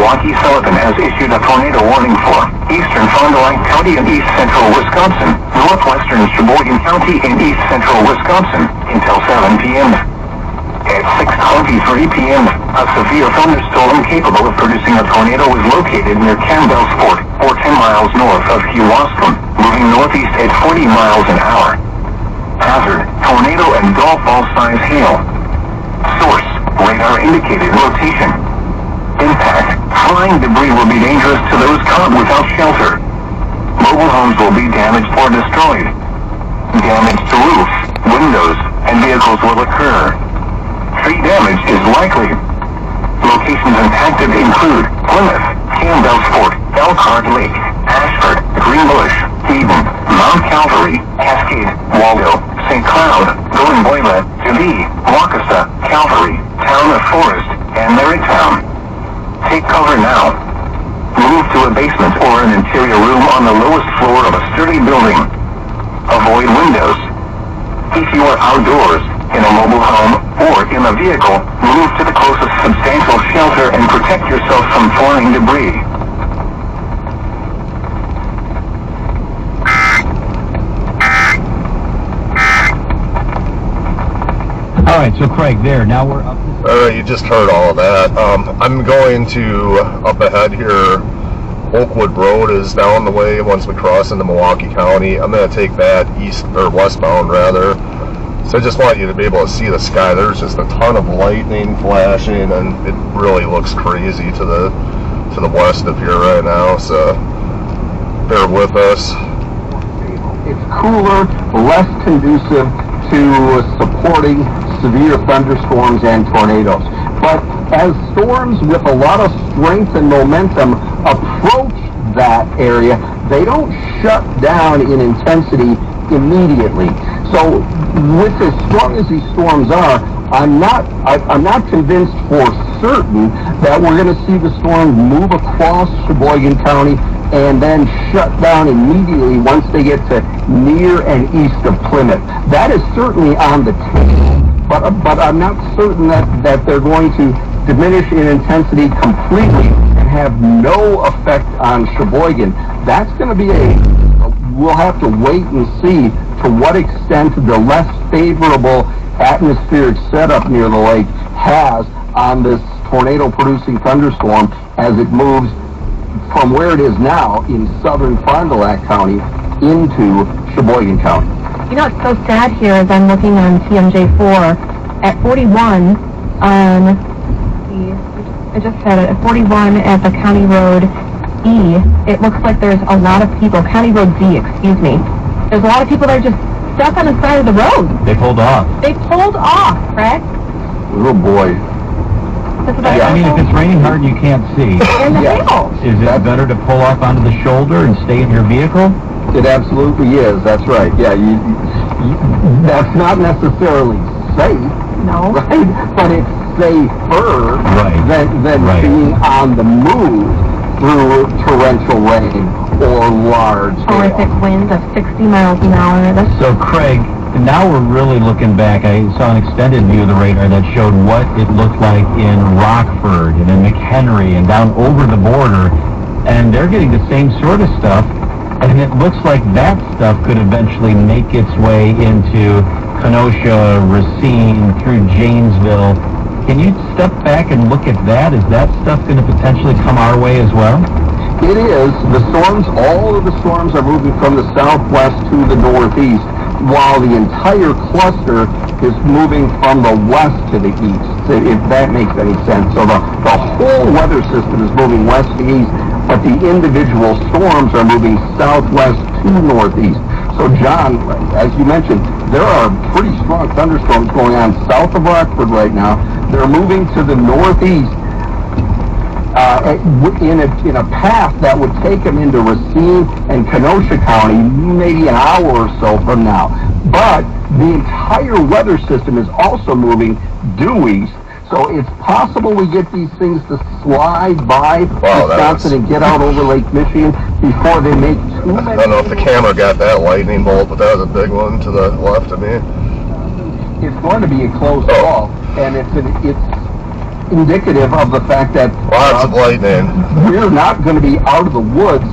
Milwaukee Sullivan has issued a tornado warning for eastern Fond du Lac County and east central Wisconsin, northwestern Sheboygan County and east central Wisconsin until 7 p.m. At 6:23 p.m., a severe thunderstorm capable of producing a tornado was located near Campbell's Fort, or 10 miles north of Huascom, moving northeast at 40 miles an hour. Hazard, tornado and golf ball size hail. Source, radar indicated rotation. Impact, flying debris will be dangerous to those caught without shelter. Mobile homes will be damaged or destroyed. Damage to roofs, windows, and vehicles will occur. Tree damage is likely. Locations impacted include Plymouth, Campbell's Fort, Elkhart Lake, Ashford, Greenbush, Eden, Mount Calvary, Cascade, Waldo, St. Cloud, Golden-Boila, Dewey, Waukesha, Calvary, Town of Forest, and Marytown. Take cover now. Move to a basement or an interior room on the lowest floor of a sturdy building. Avoid windows. If you are outdoors, in a mobile home, or in a vehicle, move to the closest substantial shelter and protect yourself from flying debris. All right, so Craig, there, now we're up. You just heard all of that. I'm going to, up ahead here, Oakwood Road is down the way once we cross into Milwaukee County. I'm going to take that east, or westbound rather. So I just want you to be able to see the sky. There's just a ton of lightning flashing, and it really looks crazy to the west of here right now, so bear with us. It's cooler, less conducive to supporting severe thunderstorms and tornadoes. But as storms with a lot of strength and momentum approach that area, they don't shut down in intensity immediately. So with as strong as these storms are, I'm not convinced for certain that we're going to see the storm move across Sheboygan County and then shut down immediately once they get to near and east of Plymouth. That is certainly on the table, but I'm not certain that they're going to diminish in intensity completely and have no effect on Sheboygan. That's going to be we'll have to wait and see to what extent the less favorable atmospheric setup near the lake has on this tornado-producing thunderstorm as it moves from where it is now in southern Fond du Lac County into Sheboygan County. You know, it's so sad here as I'm looking on TMJ4 at 41 on, I just said it, at 41 at the County Road E. It looks like there's a lot of people, County Road D, excuse me. There's a lot of people that are just stuck on the side of the road. They pulled off. They pulled off, Craig. Oh boy. I mean, if it's raining hard and you can't see, In the hail. is it better to pull off onto the shoulder and stay in your vehicle? It absolutely is. That's right. Yeah, that's not necessarily safe, No. right? But it's safer than being on the move through torrential rain or large hail. Horrific winds of 60 miles an hour. So, Craig, now we're really looking back. I saw an extended view of the radar that showed what it looked like in Rockford and in McHenry and down over the border, and they're getting the same sort of stuff, and it looks like that stuff could eventually make its way into Kenosha, Racine, through Janesville. Can you step back and look at that? Is that stuff going to potentially come our way as well? It is. The storms, all of the storms are moving from the southwest to the northeast, while the entire cluster is moving from the west to the east, if that makes any sense. So the whole weather system is moving west to east, but the individual storms are moving southwest to northeast. So, John, as you mentioned, there are pretty strong thunderstorms going on south of Rockford right now. They're moving to the northeast in a path that would take them into Racine and Kenosha County maybe an hour or so from now. But the entire weather system is also moving due east. So it's possible we get these things to slide by Wisconsin and get out over Lake Michigan before they make too many. I don't know if the camera got that lightning bolt, but that was a big one to the left of me. It's going to be a close call, and indicative of the fact that Lots of lightning. we're not going to be out of the woods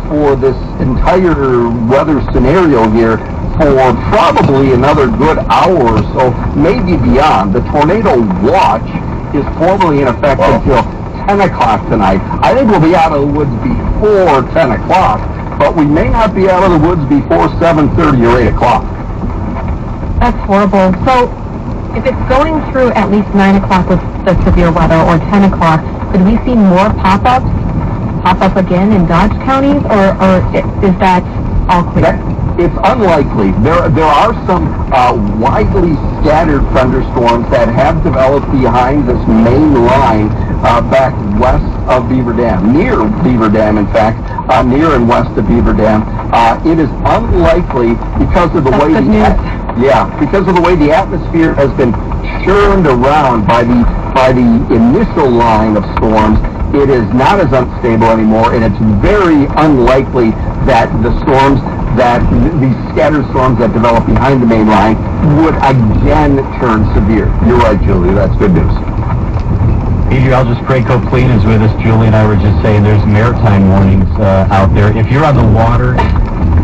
for this entire weather scenario here for probably another good hour or so, maybe beyond. The tornado watch is formally in effect until 10 o'clock tonight. I think we'll be out of the woods before 10 o'clock, but we may not be out of the woods before 7:30 or 8 o'clock. That's horrible. So, if it's going through at least 9 o'clock with the severe weather, or 10 o'clock, could we see more pop up again in Dodge counties, or is that all clear? It's unlikely. There are some widely scattered thunderstorms that have developed behind this main line back west of Beaver Dam, near Beaver Dam, in fact, near and west of Beaver Dam. It is unlikely because of the way because of the way the atmosphere has been churned around by the initial line of storms. It is not as unstable anymore, and it's very unlikely that these scattered storms that develop behind the main line would again turn severe. You're right, Julie. That's good news. Adriel, just Craig Clean is with us. Julie and I were just saying there's maritime warnings out there. If you're on the water,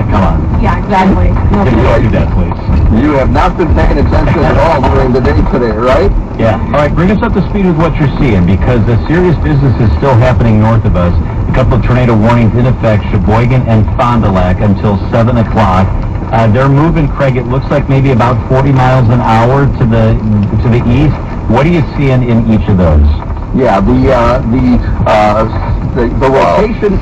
come on. Yeah, exactly. Can you do that, please? You have not been paying attention at all during the day today, right? Yeah. All right, bring us up to speed with what you're seeing, because the serious business is still happening north of us. A couple of tornado warnings in effect, Sheboygan and Fond du Lac until 7 o'clock. They're moving, Craig, it looks like maybe about 40 miles an hour to the east. What are you seeing in each of those? Yeah, the rotation